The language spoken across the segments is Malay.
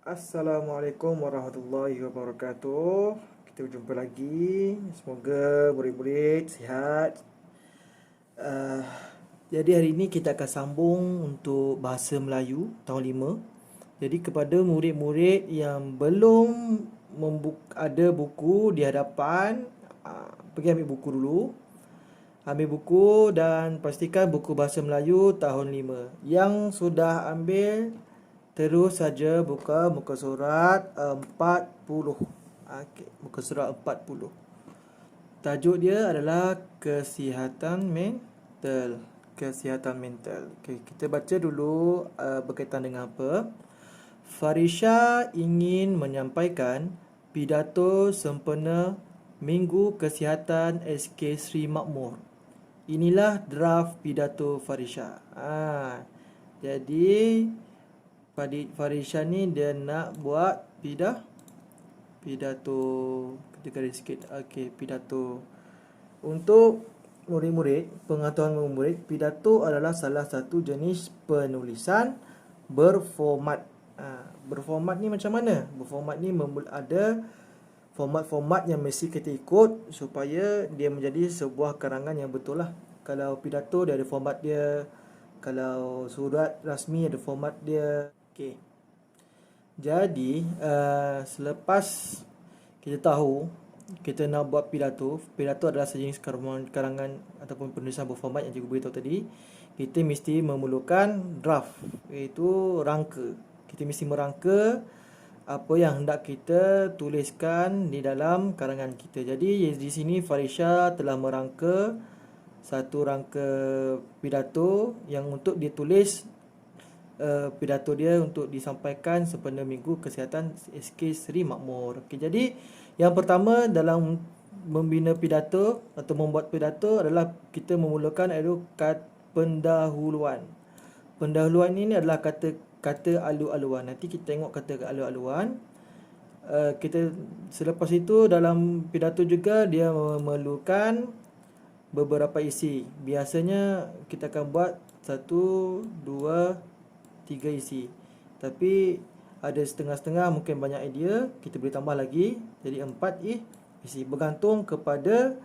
Assalamualaikum warahmatullahi wabarakatuh. Kita berjumpa lagi. Semoga murid-murid sihat. Uh, jadi hari ini kita akan sambung untuk bahasa Melayu tahun 5. Jadi kepada murid-murid yang belum ada buku di hadapan, pergi ambil buku dulu. Ambil buku dan pastikan buku bahasa Melayu tahun 5. Yang sudah ambil, terus saja buka muka surat 40. Okey, muka surat 40. Tajuk dia adalah kesihatan mental. Kesihatan mental. Okey, kita baca dulu berkaitan dengan apa. Farisha ingin menyampaikan pidato sempena Minggu Kesihatan SK Sri Makmur. Inilah draft pidato Farisha. Jadi Farisha ni dia nak buat pidato. Kita garis sikit. Okey, pidato. Untuk murid-murid, pengetahuan murid, pidato adalah salah satu jenis penulisan berformat. Berformat ni macam mana? Berformat ni ada format-format yang mesti kita ikut supaya dia menjadi sebuah karangan yang betul lah. Kalau pidato dia ada format dia, kalau surat rasmi ada format dia. Okey. Jadi selepas kita tahu kita nak buat pidato adalah sejenis karangan ataupun penulisan berformat yang cikgu beritahu tadi. Kita mesti memerlukan draft, iaitu rangka. Kita mesti merangka apa yang hendak kita tuliskan di dalam karangan kita. Jadi di sini Farisha telah merangka satu rangka pidato yang untuk ditulis. Pidato dia untuk disampaikan sempena Minggu Kesihatan SK Sri Makmur. Okey, jadi yang pertama dalam membina pidato atau membuat pidato adalah kita memerlukan pendahuluan. Pendahuluan ini adalah kata alu-aluan. Nanti kita tengok kata alu-aluan. Kita selepas itu dalam pidato juga dia memerlukan beberapa isi. Biasanya kita akan buat 1, 2, 3 isi. Tapi ada setengah-setengah mungkin banyak idea, kita boleh tambah lagi jadi 4 isi. Bergantung kepada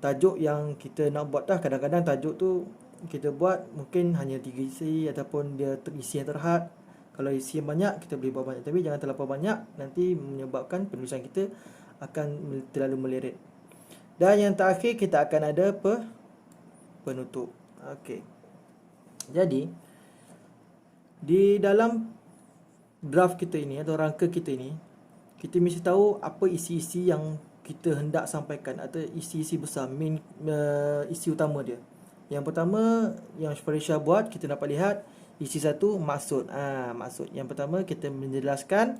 tajuk yang kita nak buat dah. Kadang-kadang tajuk tu kita buat mungkin hanya 3 isi ataupun dia isi yang terhad. Kalau isi yang banyak kita boleh buat banyak, tapi jangan terlalu banyak, nanti menyebabkan penulisan kita akan terlalu meleret. Dan yang terakhir kita akan ada penutup. Okey. Jadi di dalam draft kita ini atau rangka kita ini, kita mesti tahu apa isi-isi yang kita hendak sampaikan atau isi-isi besar, isi utama dia. Yang pertama yang Farisha buat, kita dapat lihat isi 1, maksud. Maksud. Yang pertama kita menjelaskan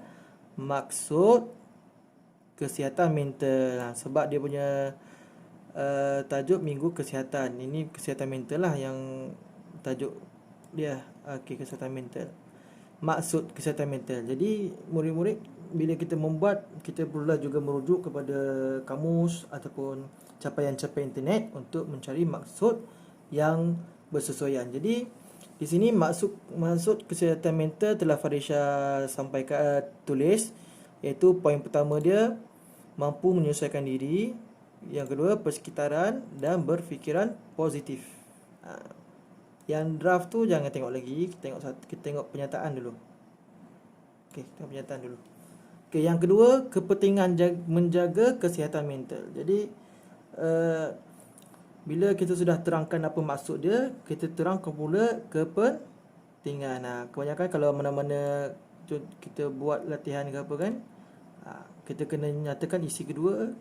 maksud kesihatan mental. Sebab dia punya tajuk Minggu Kesihatan. Ini kesihatan mental lah yang tajuk dia. Okey, kesihatan mental. Maksud kesihatan mental. Jadi murid-murid bila kita membuat, kita perlulah juga merujuk kepada kamus ataupun capaian-capaian internet untuk mencari maksud yang bersesuaian. Jadi di sini maksud kesihatan mental telah Farisha sampaikan, tulis, iaitu poin pertama dia mampu menyesuaikan diri, yang kedua persekitaran dan berfikiran positif. Yang draft tu jangan tengok lagi, kita tengok pernyataan dulu. Okey, tengok pernyataan dulu. Okey, yang kedua, kepentingan menjaga kesihatan mental. Jadi bila kita sudah terangkan apa maksud dia, kita terangkan pula kepentingan. Kebanyakan kalau mana-mana kita buat latihan ke apa kan, kita kena nyatakan isi kedua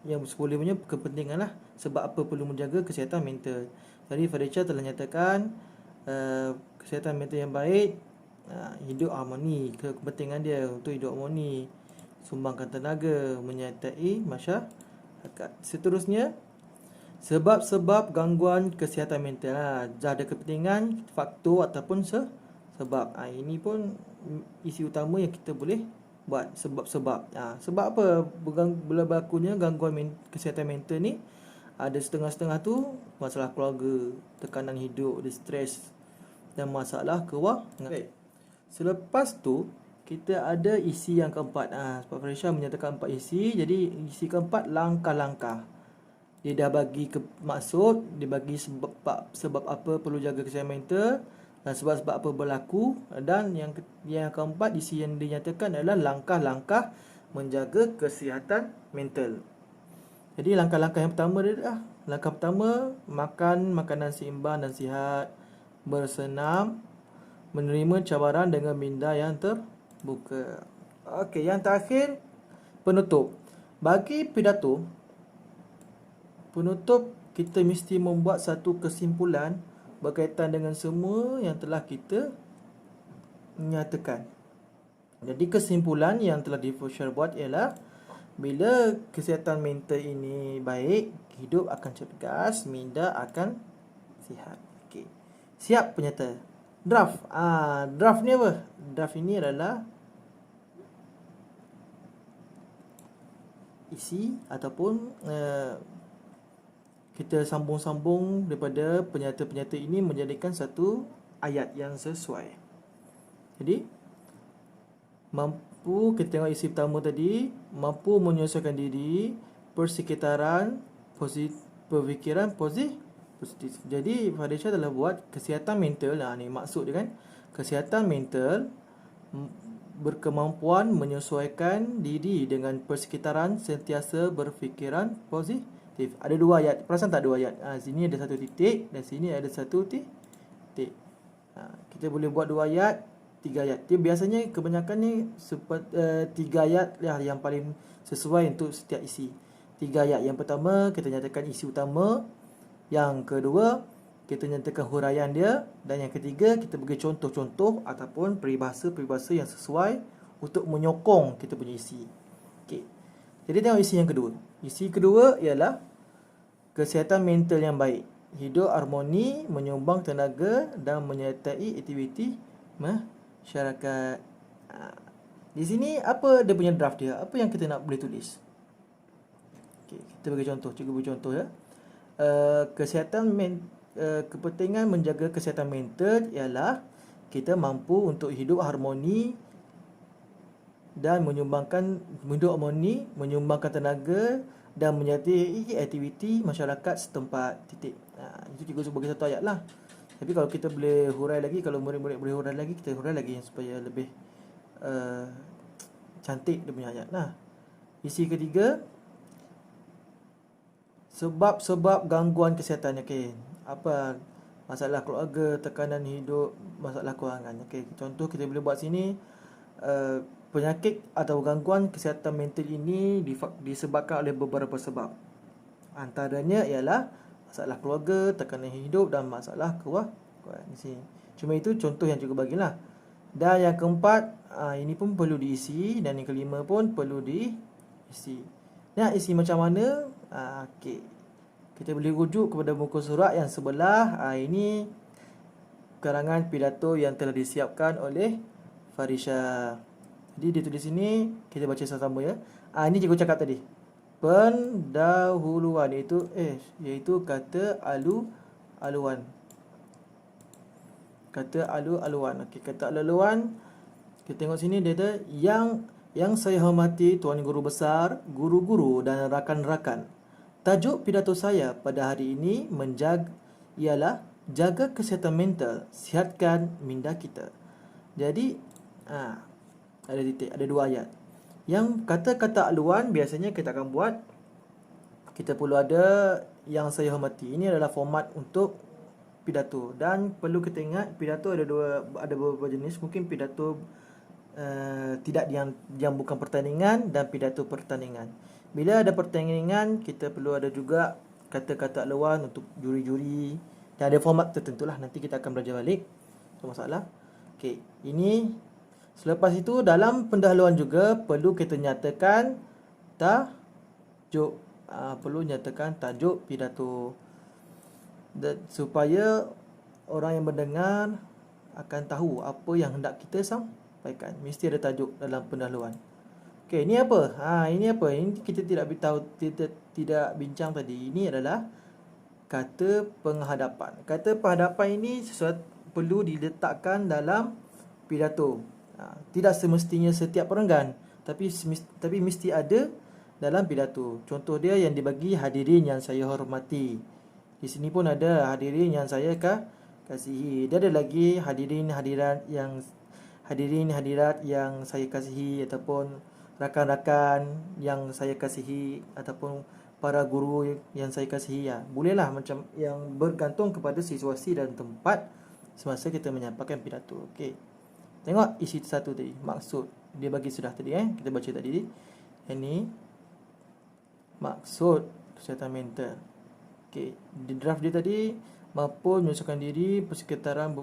yang sepolehnya kepentingan lah. Sebab apa perlu menjaga kesihatan mental. Tadi Farisha telah nyatakan kesihatan mental yang baik, hidup harmoni. Kepentingan dia untuk hidup harmoni, sumbangkan tenaga, menyertai masyarakat. Seterusnya, sebab-sebab gangguan kesihatan mental. Dah ada kepentingan, faktor ataupun sebab. Ini pun isi utama yang kita boleh buat, sebab-sebab. Sebab apa bila berlakunya gangguan kesihatan mental ni? Ada setengah-setengah tu masalah keluarga, tekanan hidup, stres dan masalah kewangan. Selepas tu kita ada isi yang keempat. Sebab Farisha menyatakan 4 isi, jadi isi keempat langkah-langkah. Dia dah bagi maksud, dia bagi sebab apa perlu jaga kesihatan mental dan sebab-sebab apa berlaku, dan yang keempat isi yang dinyatakan adalah langkah-langkah menjaga kesihatan mental. Jadi langkah-langkah yang pertama dia langkah pertama, makan makanan seimbang dan sihat, bersenam, menerima cabaran dengan minda yang terbuka. Okey, yang terakhir, penutup. Bagi pidato, penutup kita mesti membuat satu kesimpulan berkaitan dengan semua yang telah kita nyatakan. Jadi kesimpulan yang telah Difusher buat ialah bila kesihatan mental ini baik, hidup akan cergas, minda akan sihat. Okey. Siap penyata. Draft. Draft ni apa? Draft ini adalah isi ataupun kita sambung-sambung daripada penyata-penyata ini menjadikan satu ayat yang sesuai. Jadi mampu, kita tengok isi pertama tadi, mampu menyelesaikan diri, persekitaran, pemikiran positif. Jadi Farisha telah buat kesihatan mental. Ni maksud dia kan, kesihatan mental berkemampuan menyesuaikan diri dengan persekitaran, sentiasa berfikiran positif. Ada 2 ayat. Perasan tak 2 ayat? Sini ada 1 titik dan sini ada 1 titik. Kita boleh buat 2 ayat, 3 ayat. Dia biasanya kebanyakan ni 3 ayat lah yang paling sesuai untuk setiap isi. 3 ayat. Yang pertama kita nyatakan isi utama, yang kedua kita nyatakan huraian dia, dan yang ketiga kita bagi contoh-contoh ataupun peribahasa-peribahasa yang sesuai untuk menyokong kita punya isi. Okey. Jadi tengok isi yang kedua. Isi kedua ialah kesihatan mental yang baik, hidup harmoni, menyumbang tenaga dan menyertai aktiviti masyarakat. Di sini apa dia punya draft dia? Apa yang kita nak boleh tulis? Okey, kita bagi contoh, cikgu bagi contoh ya. Kepentingan menjaga kesihatan mental ialah kita mampu untuk hidup harmoni dan menyumbangkan tenaga dan menyertai aktiviti masyarakat setempat. Titik. Itu cikgu bagi satu ayat lah. Tapi kalau kita boleh hurai lagi, kalau murid-murid boleh hurai lagi, kita hurai lagi supaya lebih cantik dia punya ayat lah. Isi ketiga, sebab-sebab gangguan kesihatan. Okey, apa masalah keluarga, tekanan hidup, masalah kewangan. Okey, contoh kita boleh buat sini, penyakit atau gangguan kesihatan mental ini disebabkan oleh beberapa sebab. Antaranya ialah masalah keluarga, tekanan hidup dan masalah kewangan. Di sini. Cuma itu contoh yang cikgu bagilah. Dan yang keempat, ini pun perlu diisi, dan yang kelima pun perlu diisi. Nak isi macam mana? Okey. Kita boleh rujuk kepada muka surat yang sebelah. Ini karangan pidato yang telah disiapkan oleh Farisha. Jadi dia tulis sini, kita baca sama-sama ya. Ini cikgu cakap tadi. Pendahuluan iaitu kata alu-aluan. Kata alu-aluan. Okey, kata alu-aluan. Kita tengok sini dia ada yang saya hormati Tuan Guru Besar, guru-guru dan rakan-rakan. Tajuk pidato saya pada hari ini ialah jaga kesihatan mental, sihatkan minda kita. Jadi ada titik, ada 2 ayat. Yang kata-kata aluan biasanya kita akan buat, kita perlu ada yang saya hormati. Ini adalah format untuk pidato, dan perlu kita ingat pidato ada beberapa jenis. Mungkin pidato tidak yang bukan pertandingan dan pidato pertandingan. Bila ada pertandingan, kita perlu ada juga kata-kata aluan untuk juri-juri, dan ada format tertentu lah. Nanti kita akan belajar balik, tak masalah. Okey, ini selepas itu dalam pendahuluan juga perlu kita nyatakan tajuk. Perlu nyatakan tajuk pidato, supaya orang yang mendengar akan tahu apa yang hendak kita sampaikan. Mesti ada tajuk dalam pendahuluan. Okey, ini apa? Ini apa? Ini kita tidak bincang tadi. Ini adalah kata penghadapan. Kata penghadapan ini perlu diletakkan dalam pidato. Tidak semestinya setiap perenggan, tapi mesti ada dalam pidato. Contoh dia yang dibagi, hadirin yang saya hormati. Di sini pun ada hadirin yang saya kasihi. Dia ada lagi hadirin hadirat yang saya kasihi, ataupun rakan-rakan yang saya kasihi, ataupun para guru yang saya kasihi. Bolehlah, macam yang bergantung kepada situasi dan tempat semasa kita menyampaikan pidato. Okey. Tengok isi satu tadi, maksud. Dia bagi sudah tadi kita baca tadi. Ini maksud kesihatan mental. Okey, di draft dia tadi, mampu menyusulkan diri, persekitaran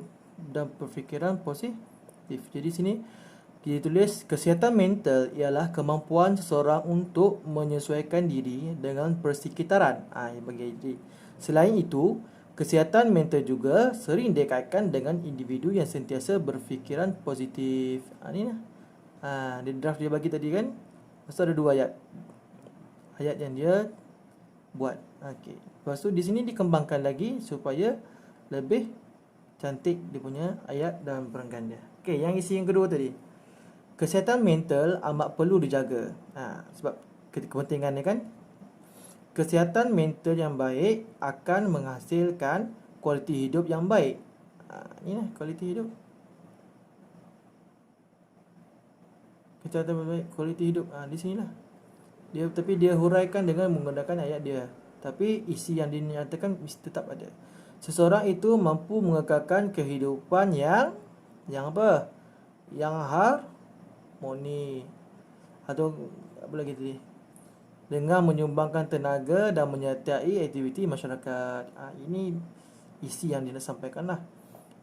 dan perfikiran positif. Jadi sini dia tulis kesihatan mental ialah kemampuan seseorang untuk menyesuaikan diri dengan persekitaran. Selain itu, kesihatan mental juga sering dikaitkan dengan individu yang sentiasa berfikiran positif. Ni lah. Di draft dia bagi tadi kan, lepas ada 2 ayat yang dia buat. Okey. Lepas tu di sini dikembangkan lagi supaya lebih cantik dia punya ayat dan perenggan dia. Okey, yang isi yang kedua tadi. Kesihatan mental amat perlu dijaga. Sebab kepentingannya kan, kesihatan mental yang baik akan menghasilkan kualiti hidup yang baik. Inilah kualiti hidup. Kesihatan baik, kualiti hidup. Di sinilah. Tapi dia huraikan dengan menggunakan ayat dia. Tapi isi yang dinyatakan mesti tetap ada. Seseorang itu mampu mengekalkan kehidupan yang apa? Yang harmoni. Atau apa lagi tadi? Dengan menyumbangkan tenaga dan menyertai aktiviti masyarakat. Ini isi yang dia nak sampaikan lah.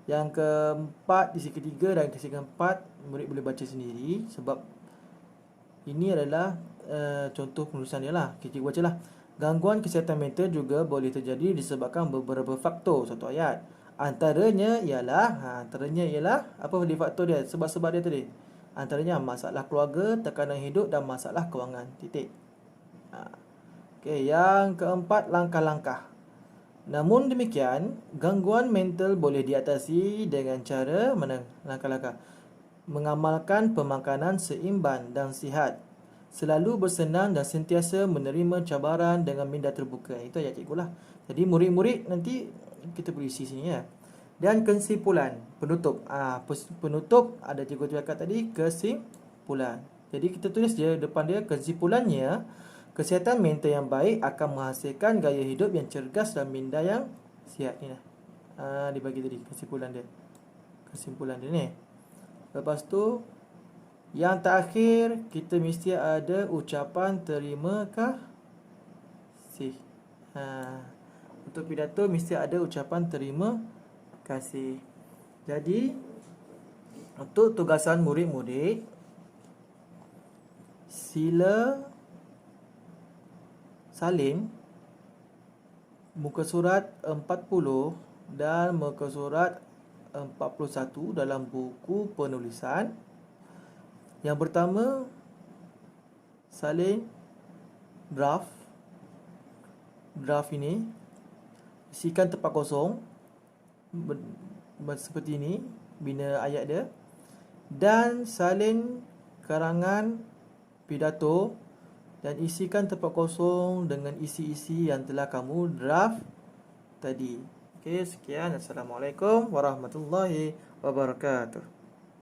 Yang keempat, isi ketiga dan isi keempat, murid boleh baca sendiri. Sebab ini adalah contoh penulisan dia lah. Kita baca lah. Gangguan kesihatan mental juga boleh terjadi disebabkan beberapa faktor. Satu ayat. Antaranya ialah apa dia faktor dia? Sebab-sebab dia tadi. Antaranya masalah keluarga, tekanan hidup dan masalah kewangan. Titik. Okey, yang keempat, langkah-langkah. Namun demikian, gangguan mental boleh diatasi dengan cara mana? Langkah-langkah. Mengamalkan pemakanan seimbang dan sihat. Selalu bersenang dan sentiasa menerima cabaran dengan minda terbuka. Itu ayat cikgu lah. Jadi murid-murid nanti kita boleh isi sini ya. Dan kesimpulan, penutup. Penutup ada cikgu cakap tadi, kesimpulan. Jadi kita tulis je depan dia, kesimpulannya, kesihatan mental yang baik akan menghasilkan gaya hidup yang cergas dan minda yang sihat. Ni lah. Dibagi tadi kesimpulan dia. Kesimpulan dia ni. Lepas tu, yang terakhir, kita mesti ada ucapan terima kasih. Untuk pidato mesti ada ucapan terima kasih. Jadi, untuk tugasan murid-murid, sila salin muka surat 40 dan muka surat 41 dalam buku penulisan. Yang pertama, salin draft. Draft ini isikan tempat kosong seperti ini, bina ayat dia. Dan salin karangan pidato dan isikan tempat kosong dengan isi-isi yang telah kamu draft tadi. Okey, sekian. Assalamualaikum warahmatullahi wabarakatuh.